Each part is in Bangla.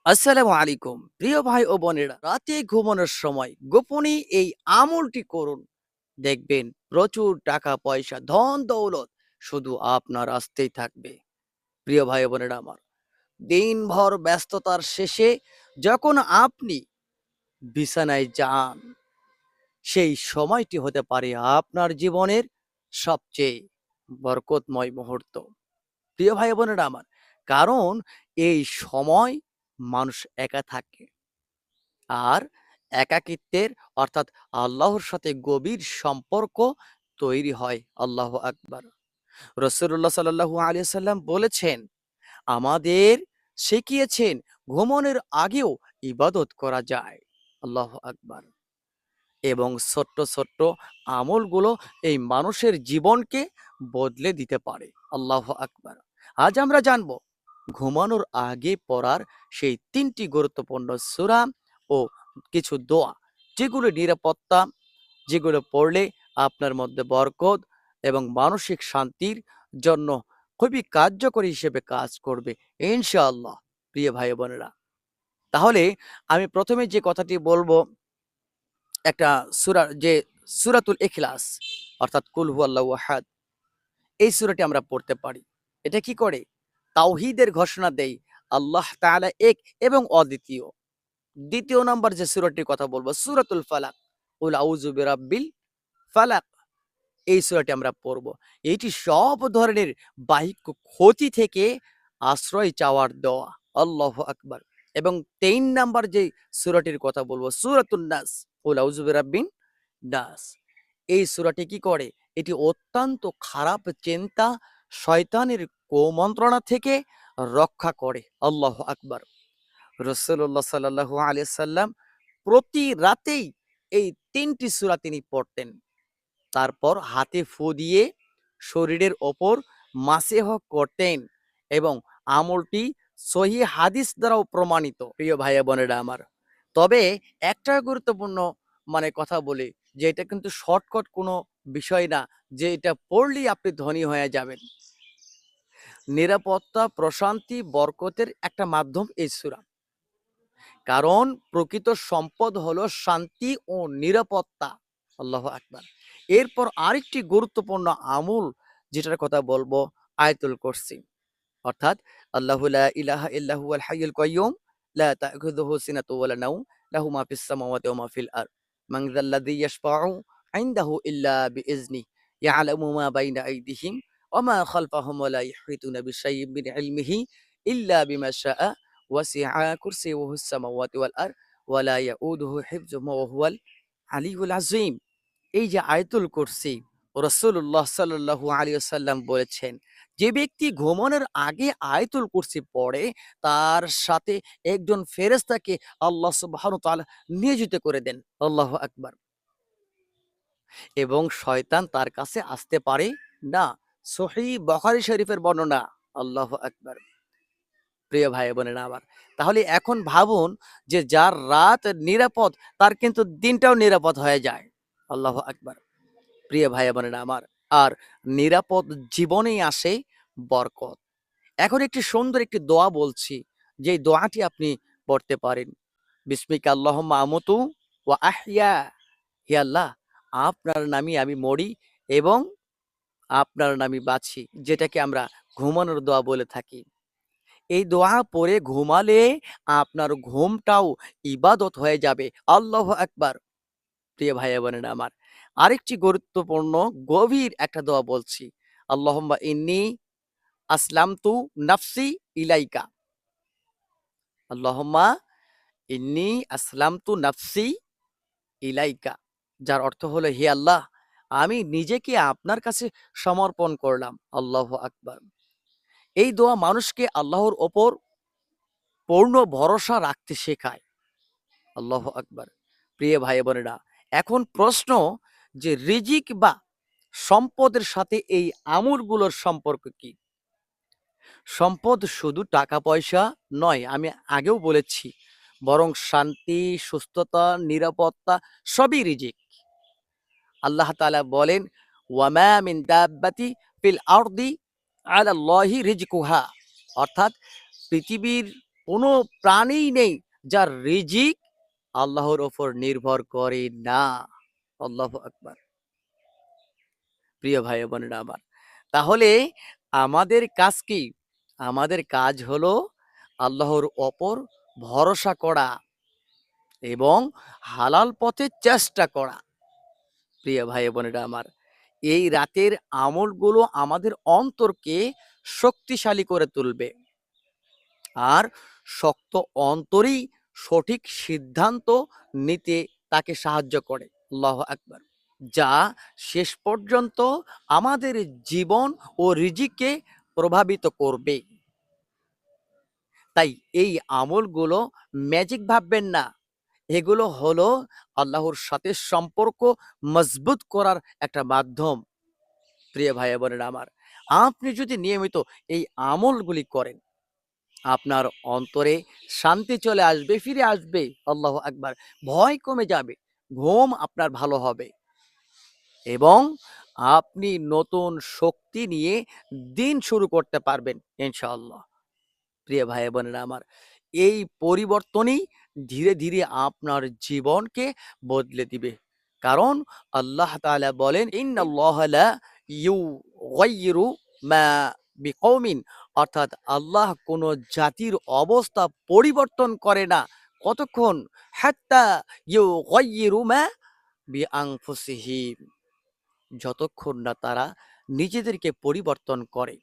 আসসালামু আলাইকুম প্রিয় ভাই ও বোনেরা, রাতে ঘুমানোর সময় গোপনে এই আমলটি করুন। দেখবেন প্রচুর টাকা পয়সা ধন দৌলত শুধু আপনার আসতেই থাকবে। প্রিয় ভাই ও বোনেরা আমার, দিনভর ব্যস্ততার শেষে যখন আপনি বিছানায় যান, সেই সময়টি হতে পারে আপনার জীবনের সবচেয়ে বরকতময় মুহূর্ত। প্রিয় ভাই ও বোনেরা আমার, কারণ এই সময় মানুষ একা থাকে, আর একাকিত্বের অর্থাৎ আল্লাহর সাথে গভীর সম্পর্ক তৈরি হয়। আল্লাহ আকবার। রসুল্লাহ সাল্লাল্লাহু আলাইহি সাল্লাম বলেছেন, আমাদের শিখিয়েছেন ঘুমানোর আগেও ইবাদত করা যায়। আল্লাহ আকবার। এবং ছোট্ট ছোট্ট আমলগুলো এই মানুষের জীবনকে বদলে দিতে পারে। আল্লাহ আকবার। আজ আমরা জানবো ঘুমানোর আগে পড়ার সেই ৩টি গুরুত্বপূর্ণ সূরা ও কিছু দোয়া, যেগুলো নিরাপত্তা, যেগুলো পড়লে আপনার মধ্যে বরকত এবং মানসিক শান্তির জন্য খুবই কার্যকরী হিসেবে কাজ করবে ইনশাআল্লাহ। প্রিয় ভাই বোনেরা, তাহলে আমি প্রথমে যে কথাটি বলবো, একটা সূরা, যে সূরাতুল ইখলাস অর্থাৎ কুল হুয়াল্লাহু আহাদ, এই সূরাটি আমরা পড়তে পারি। এটা কি করে? তাওহীদের ঘোষণা দেয়, আল্লাহ তাআলা এক এবং অদ্বিতীয়। দ্বিতীয় নাম্বার যে সূরাটির কথা বলবো, সূরাতুল ফালাক, কুল আউযু বিরাব্বিল ফালাক, এই সূরাটি আমরা পড়ব। এটি সব ধরনের বাহিক ক্ষতি থেকে আশ্রয় চাওয়ার দোয়া। আল্লাহু আকবার। এবং ৩ নাম্বার যে সূরাটির কথা বলবো, সূরাতুন নাস, কুল আউযু বিরাব্বিন নাস, এই সূরাটি কি করে? এটি অত্যন্ত খারাপ চিন্তা, শয়তানের কুমন্ত্রণা থেকে রক্ষা করে। আল্লাহু আকবার। রাসূলুল্লাহ সাল্লাল্লাহু আলাইহি সাল্লাম প্রতি রাতেই এই ৩টি সূরা তিনি পড়তেন। তারপর হাতে ফু দিয়ে শরীরের ওপর মাসেহ করতেন, এবং আমলটি সহিহ হাদিস দ্বারাও প্রমাণিত। প্রিয় ভাইয়া বোনেরা আমার, তবে একটা গুরুত্বপূর্ণ কথা বলি, যে এটা কিন্তু শর্টকাট কোনো বিষয় না, যে এটা পড়লেই আপনি ধনী হয়ে যাবেন। নিরাপত্তা, প্রশান্তি, বরকতের একটা মাধ্যম এই সূরা। কারণ প্রকৃত সম্পদ হলো শান্তি ও নিরাপত্তা। আল্লাহু আকবার। এরপর আরেকটি গুরুত্বপূর্ণ আমল যেটার কথা বলবো, আয়াতুল কুরসি, অর্থাৎ আল্লাহু লা ইলাহা ইল্লা হুয়াল হাইয়ুল কাইয়্যুম লা তা'খুযুহু সিনাতু ওয়া লা নাওম লাহু মা ফিস সামাওয়াতি ওয়া মা ফিল আরদ মান যাল্লাযী ইয়াশফা'ু ইনদাহু ইল্লা বিইজনিহি ইয়া'লামু মা বাইনা আইদিহিম ওয়া মা খালফাহুম ওয়া লা ইউহীতুনা বিশাইইন মিন ইলমিহি ইল্লা বিমা শাআ ওয়াসি'a কুরসিয়্যুহুস সামাওয়াতি ওয়াল আরদ ওয়া লা ইয়াউদুহু হিফযুহুমা ওয়া হুয়াল আলিয়্যুল আযীম। এই যে আয়াতুল কুরসি, রাসূলুল্লাহ সাল্লাল্লাহু আলাইহি ওয়াসাল্লাম বলেছেন, যে ব্যক্তি ঘুমানোর আগে আয়াতুল কুরসি পড়ে, তার সাথে একজন ফেরেশতাকে আল্লাহ সুবহানাহু ওয়া তাআলা নিয়োজিত করে দেন। আল্লাহু আকবার। এবং শয়তান তার কাছে আসতে পারে না। সহিহ বুখারী শরীফের বর্ণনা। আল্লাহু আকবার। প্রিয় ভাই বোনেরা আমার, তাহলে এখন ভাবুন, যে যার রাত নিরাপদ, তার কিন্তু দিনটাও নিরাপদ হয়ে যায়। আল্লাহু আকবার। প্রিয় ভাই বোনেরা আমার, আর নিরাপদ জীবনেই আসে বরকত। এখন একটি সুন্দর একটি দোয়া বলছি, যে দোয়াটি আপনি পড়তে পারেন। বিসমিকা আল্লাহুম্মা আমুতু ওয়া আহইয়া। হে আল্লাহ, আপনার নামে আমি মরি এবং আপনার নামে বাঁচি, যেটাকে আমরা ঘুমানোর দোয়া বলে থাকি। এই দোয়া পড়ে ঘুমালে আপনার ঘুমটাও ইবাদত হয়ে যাবে। আল্লাহু আকবার। প্রিয় ভাই বোনেরা আমার, আরেকটি গুরুত্বপূর্ণ গভীর একটা দোয়া বলছি। আল্লাহুম্মা ইন্নী আসলামতু নাফসি ইলাইকা। আল্লাহুম্মা ইন্নী আসলামতু নাফসি ইলাইকা, যার অর্থ হলো, হে আল্লাহ, আমি নিজেকে আপনার কাছে সমর্পণ করলাম। আল্লাহু আকবার। এই দোয়া মানুষকে আল্লাহর ওপর পূর্ণ ভরসা রাখতে শেখায়। আল্লাহু আকবার। প্রিয় ভাই বোনেরা, এখন প্রশ্ন, যে রিজিক বা সম্পদের সাথে এই আমলগুলোর সম্পর্ক কি? সম্পদ শুধু টাকা পয়সা নয়, আমি আগেও বলেছি, বরং শান্তি, সুস্থতা, নিরাপত্তা সবই রিজিক। আল্লাহ তাআলা বলেন, ওয়ামা মিন দাব্বাতি ফিল আরদি আলাল্লাহি রিজকুহা, অর্থাৎ পৃথিবীর কোনো প্রাণীই নেই যার রিজিক আল্লাহর ওপর নির্ভর করে না। আল্লাহু আকবার। প্রিয় ভাই বোনেরা আমার, তাহলে আমাদের কাজ কি? আমাদের কাজ হলো আল্লাহর ওপর ভরসা করা এবং হালাল পথে চেষ্টা করা। প্রিয় ভাই বোনেরা আমার, এই রাতের আমলগুলো আমাদের অন্তরকে শক্তিশালী করে তুলবে। আর শক্ত অন্তরই সঠিক সিদ্ধান্ত নিতে তাকে সাহায্য করে। আল্লাহু আকবার। যা শেষ পর্যন্ত আমাদের জীবন ও রিজিককে প্রভাবিত করবে। তাই এই আমলগুলো ম্যাজিক ভাববেন না। এগুলো হলো আল্লাহর সাথে সম্পর্ক মজবুত করার একটা মাধ্যম। প্রিয় ভাই বোনেরা আমার, আপনি যদি নিয়মিত এই আমলগুলি করেন, আপনার অন্তরে শান্তি চলে আসবে, ফিরে আসবে। আল্লাহু আকবার। ভয় কমে যাবে, ঘুম আপনার ভালো হবে এবং আপনি নতুন শক্তি নিয়ে দিন শুরু করতে পারবেন ইনশাআল্লাহ। প্রিয় ভাই বোনেরা আমার, এই পরিবর্তনই ধীরে ধীরে আপনার জীবনকে বদলে দিবে। কারণ আল্লাহ তাআলা বলেন, ইন্নাল্লাহ লা ইউগাইয়িরু মা বিকওমিন, অর্থাৎ আল্লাহ কোন জাতির অবস্থা পরিবর্তন করে না কতক্ষণ, হাত্তা ইউগাইয়িরু মা বিআনফুসিহিম, যতক্ষণ না তারা নিজেদেরকে পরিবর্তন করে।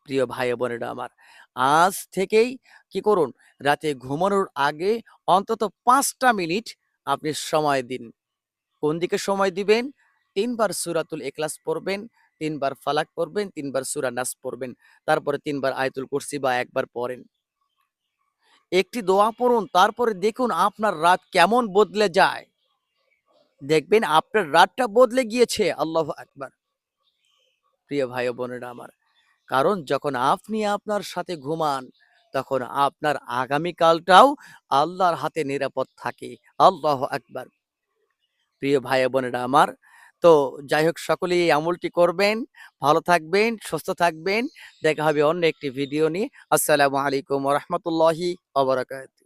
প্রিয় ভাই বোনেরা আমার, আজ থেকেই কি করুন, রাতে ঘুমানোর আগে অন্তত ৫টা মিনিট আপনি সময় দিন। কোন দিকে সময় দিবেন? ৩ বার সূরাতুল ইখলাস পড়বেন, ৩ বার ফালাক পড়বেন, ৩ বার সূরা নাস পড়বেন। তারপরে ৩ বার আয়াতুল কুরসি বা একবার পড়েন। একটি দোয়া পড়ুন, তারপরে দেখুন আপনার রাত কেমন বদলে যায়। দেখবেন আপনার রাতটা বদলে গিয়েছে। আল্লাহু আকবার। প্রিয় ভাই ও বোনেরা আমার, কারণ যখন আপনি আপনার সাথে ঘুমান, তখন আপনার আগামীকালটাও আল্লাহর হাতে নিরাপদ থাকে। আল্লাহু আকবার। প্রিয় ভাই বোনেরা আমার, তো যাই হোক, সকলেই এই আমলটি করবেন। ভালো থাকবেন, সুস্থ থাকবেন। দেখা হবে অন্য একটি ভিডিও নিয়ে। আসসালামু আলাইকুম ওয়া রাহমাতুল্লাহি ওয়া বারাকাতুহু।